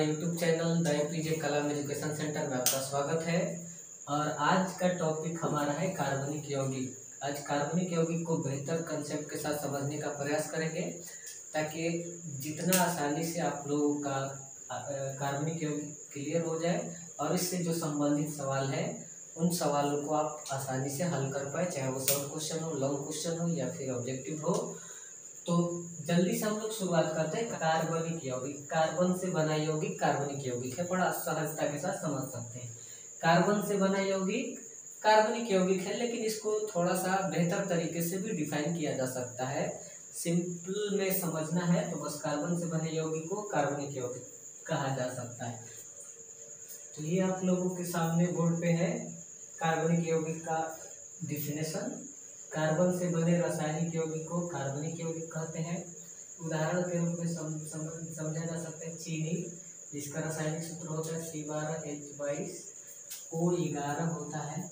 YouTube channel the APJ Kalam education centre में आपका स्वागत है। और आज का टॉपिक हमारा है कार्बनिक यौगिक। आज कार्बनिक यौगिक को बेहतर कंसेप्ट के साथ समझने का प्रयास करेंगे ताकि जितना आसानी से आप लोगों का कार्बनिक यौगिक क्लियर हो जाए और इससे जो संबंधित सवाल है उन सवालों को आप आसानी से हल कर पाए, चाहे वो शॉर्ट क्वेश्चन हो, लॉन्ग क्वेश्चन हो या फिर ऑब्जेक्टिव हो। तो जल्दी से हम लोग शुरुआत करते हैं। कार्बनिक यौगिक, कार्बन से बना यौगिक कार्बनिक यौगिक है, बड़ा सहजता के साथ समझ सकते हैं। कार्बन से बना यौगिक कार्बनिक यौगिक है, लेकिन इसको थोड़ा सा बेहतर तरीके से भी डिफाइन किया जा सकता है। सिंपल में समझना है तो बस कार्बन से बने यौगिक को कार्बनिक यौगिक कहा जा सकता है। तो ये आप लोगों के सामने बोर्ड पे है कार्बनिक यौगिक का डिफिनेशन। कार्बन से बने रासायनिक यौगिक को कार्बनिक यौगिक कहते हैं। उदाहरण के रूप में समझा जा सकता है चीनी, जिसका रासायनिक सूत्र होता है C12H22O11 होता है।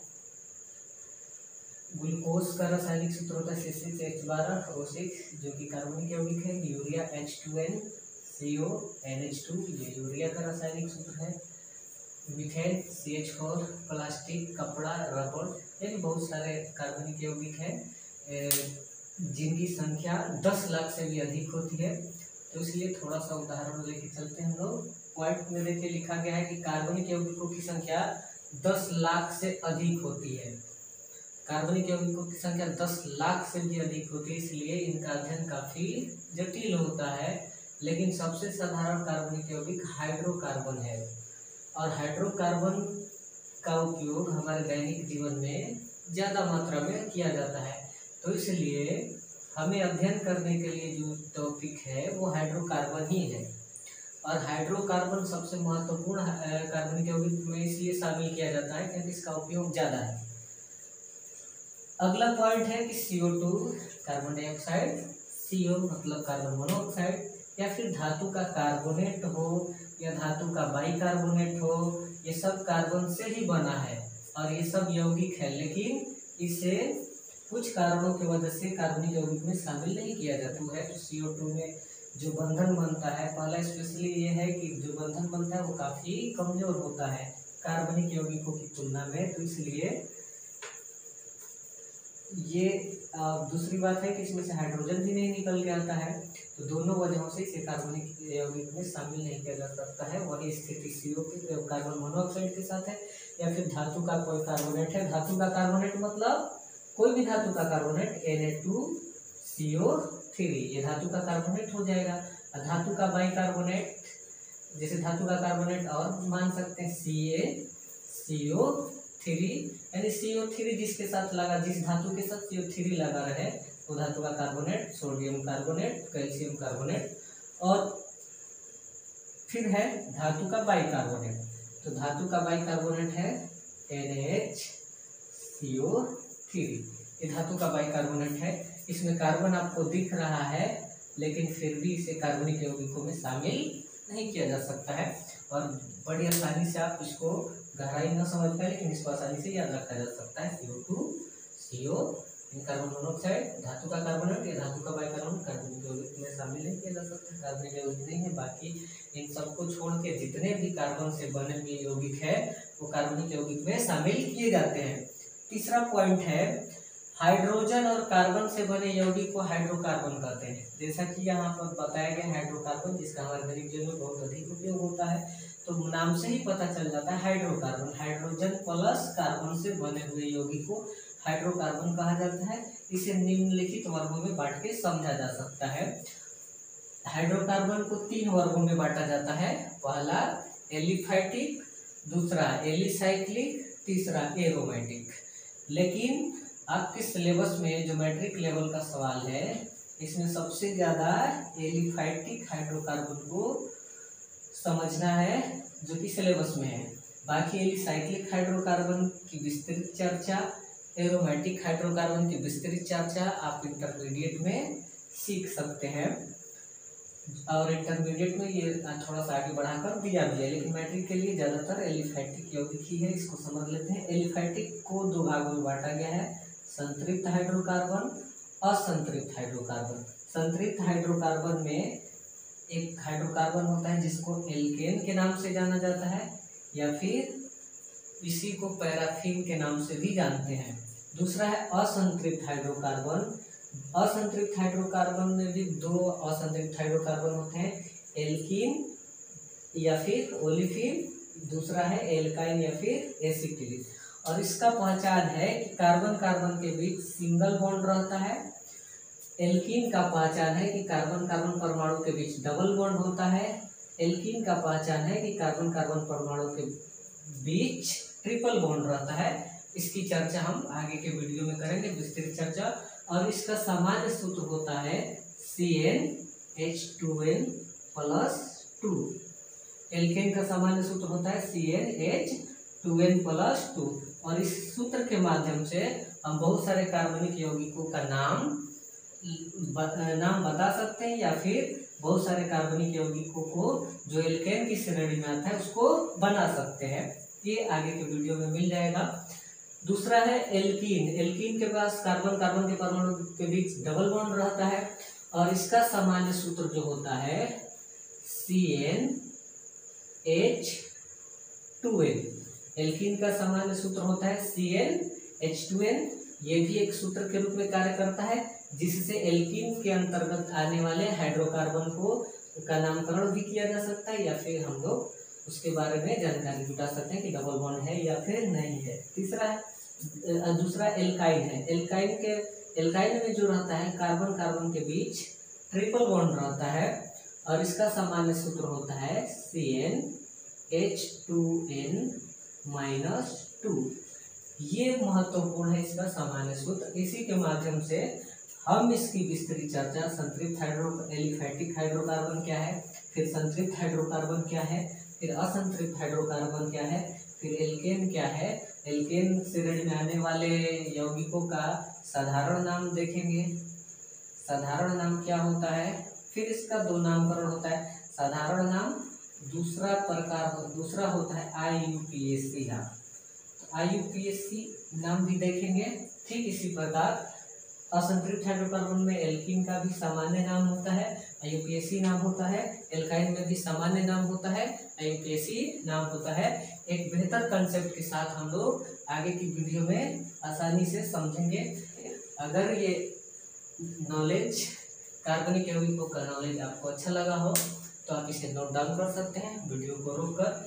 ग्लूकोज का रासायनिक सूत्र होता है C6H12O6 जो कि कार्बनिक यौगिक है। यूरिया H2NCONH2 ये यूरिया का रासायनिक सूत्र है। मीथेन CH4 प्लास्टिक, कपड़ा, रबड़, यानी बहुत सारे कार्बनिक यौगिक हैं जिनकी संख्या 10 लाख से भी अधिक होती है। तो इसलिए थोड़ा सा उदाहरण लेके चलते हैं हम लोग। पॉइंट में देखिए लिखा गया है कि कार्बनिक यौगिकों की संख्या 10 लाख से अधिक होती है। कार्बनिक यौगिकों की संख्या 10 लाख से भी अधिक होती है, इसलिए इनका अध्ययन काफी जटिल होता है। लेकिन सबसे साधारण कार्बनिक यौगिक हाइड्रोकार्बन है और हाइड्रोकार्बन का उपयोग हमारे दैनिक जीवन में ज़्यादा मात्रा में किया जाता है। तो इसलिए हमें अध्ययन करने के लिए जो टॉपिक है वो हाइड्रोकार्बन ही है। और हाइड्रोकार्बन सबसे महत्वपूर्ण कार्बनिक यौगिक में इसलिए शामिल किया जाता है क्योंकि इसका उपयोग ज़्यादा है। अगला पॉइंट है कि CO2 कार्बन डाइऑक्साइड, CO मतलब कार्बन मोनोऑक्साइड, या फिर धातु का कार्बोनेट हो या धातु का बाइकार्बोनेट हो, ये सब कार्बन से ही बना है और ये सब यौगिक है, लेकिन इसे कुछ कारणों की वजह से कार्बनिक यौगिक में शामिल नहीं किया जाता है। तो CO2 में जो बंधन बनता है, पहला स्पेशली ये है कि जो बंधन बनता है वो काफ़ी कमजोर होता है कार्बनिक यौगिकों की तुलना में। तो इसलिए ये दूसरी बात है कि इसमें से हाइड्रोजन भी नहीं निकल के आता है। तो दोनों वजहों से इसे कार्बनिक यौगिक में शामिल नहीं किया जा सकता है। वही स्थिति CO के कार्बन मोनोऑक्साइड के साथ है, या फिर धातु का कोई कार्बोनेट है। धातु का कार्बोनेट मतलब कोई भी धातु का कार्बोनेट Na2CO3 ये धातु का कार्बोनेट हो जाएगा। और धातु का बाइकार्बोनेट, जैसे धातु का कार्बोनेट और मान सकते हैं CaCO3, यानी CO3 जिसके साथ लगा, जिस धातु के साथ CO3 लगा रहे वो धातु का carbonate, sodium carbonate, calcium carbonate. और फिर है धातु का बाइकार्बोनेट। तो धातु का बाइकार्बोनेट है NaHCO3, ये धातु का बाइकार्बोनेट है। इसमें कार्बन आपको दिख रहा है, लेकिन फिर भी इसे कार्बनिक यौगिकों में शामिल नहीं किया जा सकता है। और बड़ी आसानी से आप इसको गहराई न समझ पाए, लेकिन इसको आसानी से याद रखा जा सकता है। CO2 CO कार्बन मोनोऑक्साइड, धातु का कार्बोनेट या धातु का बाइकार्बोनेट कार्बनिक यौगिक में शामिल नहीं किया जा सकता, कार्बनिक यौगिक नहीं है। बाकी इन सबको छोड़ के जितने भी कार्बन से बने हुए यौगिक है वो कार्बनिक यौगिक में शामिल किए जाते हैं। तीसरा पॉइंट है हाइड्रोजन और कार्बन से बने यौगिक को हाइड्रोकार्बन कहते हैं। जैसा कि यहाँ पर बताया गया हाइड्रोकार्बन, जिसका हमारे दैनिक जीवन में बहुत अधिक उपयोग होता है। तो नाम से ही पता चल जाता है हाइड्रोकार्बन, हाइड्रोजन प्लस कार्बन से बने हुए यौगिक को हाइड्रोकार्बन कहा जाता है। इसे निम्नलिखित वर्गों में बांट के समझा जा सकता है। हाइड्रोकार्बन को 3 वर्गों में बांटा जाता है। पहला एलिफैटिक, दूसरा एलिसाइक्लिक, तीसरा एरोमेटिक। लेकिन आपके सिलेबस में जो मैट्रिक लेवल का सवाल है इसमें सबसे ज़्यादा एलिफैटिक हाइड्रोकार्बन को समझना है जो कि सिलेबस में है। बाकी एलिसाइक्लिक हाइड्रोकार्बन की विस्तृत चर्चा, एरोमेटिक हाइड्रोकार्बन की विस्तृत चर्चा आप इंटरमीडिएट में सीख सकते हैं। और इंटरमीडिएट में ये थोड़ा सा आगे बढ़ाकर दिया भी है, लेकिन मैट्रिक के लिए ज़्यादातर एलिफैटिक यौगिक ही है। इसको समझ लेते हैं। एलिफैटिक को 2 भागों में बांटा गया है, संतृप्त हाइड्रोकार्बन, असंतृप्त हाइड्रोकार्बन। संतृप्त हाइड्रोकार्बन में एक हाइड्रोकार्बन होता है जिसको एल्केन के नाम से जाना जाता है, या फिर इसी को पैराफिन के नाम से भी जानते हैं। दूसरा है असंतृप्त हाइड्रोकार्बन। असंतृप्त हाइड्रोकार्बन में भी दो असंतृप्त हाइड्रोकार्बन होते हैं, एल्कीन या फिर ओलिफिन, दूसरा है एल्काइन या फिर एसिटिलीन। और इसका पहचान है कि कार्बन कार्बन के बीच सिंगल बॉन्ड रहता है। एल्कीन का पहचान है कि कार्बन कार्बन परमाणु के बीच डबल बॉन्ड होता है। एल्कीन का पहचान है कि कार्बन कार्बन परमाणु के बीच ट्रिपल बॉन्ड रहता है। इसकी चर्चा हम आगे के वीडियो में करेंगे, विस्तृत चर्चा। और इसका सामान्य सूत्र होता है CnH2n+2। एल्केन का सामान्य सूत्र होता है CnH2n+2। और इस सूत्र के माध्यम से हम बहुत सारे कार्बनिक यौगिकों का नाम बता सकते हैं, या फिर बहुत सारे कार्बनिक यौगिकों को जो एल्केन की श्रेणी में आता है उसको बना सकते हैं। ये आगे के वीडियो में मिल जाएगा। दूसरा है एल्कीन। एल्कीन के पास कार्बन कार्बन के परमाणु के बीच डबल बॉन्ड रहता है, और इसका सामान्य सूत्र जो होता है CnH2n। एल्कीन का सामान्य सूत्र होता है CnH2n। ये भी एक सूत्र के रूप में कार्य करता है, जिससे एल्कीन के अंतर्गत आने वाले हाइड्रोकार्बन का नामकरण भी किया जा सकता है, या फिर हम लोग उसके बारे में जानकारी जुटा सकते हैं कि डबल बॉन्ड है या फिर नहीं है। दूसरा एल्काइन है। एल्काइन में जो रहता है कार्बन कार्बन के बीच ट्रिपल बॉन्ड रहता है, और इसका सामान्य सूत्र होता है CnH2n-2। ये महत्वपूर्ण है इसका सामान्य सूत्र। इसी के माध्यम से हम इसकी विस्तृत चर्चा, संतृप्त एलिफैटिक हाइड्रोकार्बन क्या है, फिर संतृप्त हाइड्रोकार्बन क्या है, फिर असंतृप्त हाइड्रोकार्बन क्या है, फिर एल्केन क्या है, एल्केन श्रेणी में आने वाले यौगिकों का साधारण नाम देखेंगे। साधारण नाम क्या होता है, फिर इसका दो नामकरण होता है, साधारण नाम, दूसरा होता है IUPAC नाम। तो IUPAC नाम भी देखेंगे। ठीक इसी प्रकार असंतृप्त हाइड्रोकार्बन में एल्कीन का भी सामान्य नाम होता है, IUPAC नाम होता है। एल्काइन में भी सामान्य नाम होता है, IUPAC नाम होता है। एक बेहतर कंसेप्ट के साथ हम लोग आगे की वीडियो में आसानी से समझेंगे। अगर ये नॉलेज, कार्बनिक यौगिकों का नॉलेज आपको अच्छा लगा हो तो आप इसे नोट डाउन कर सकते हैं, वीडियो को रोक कर।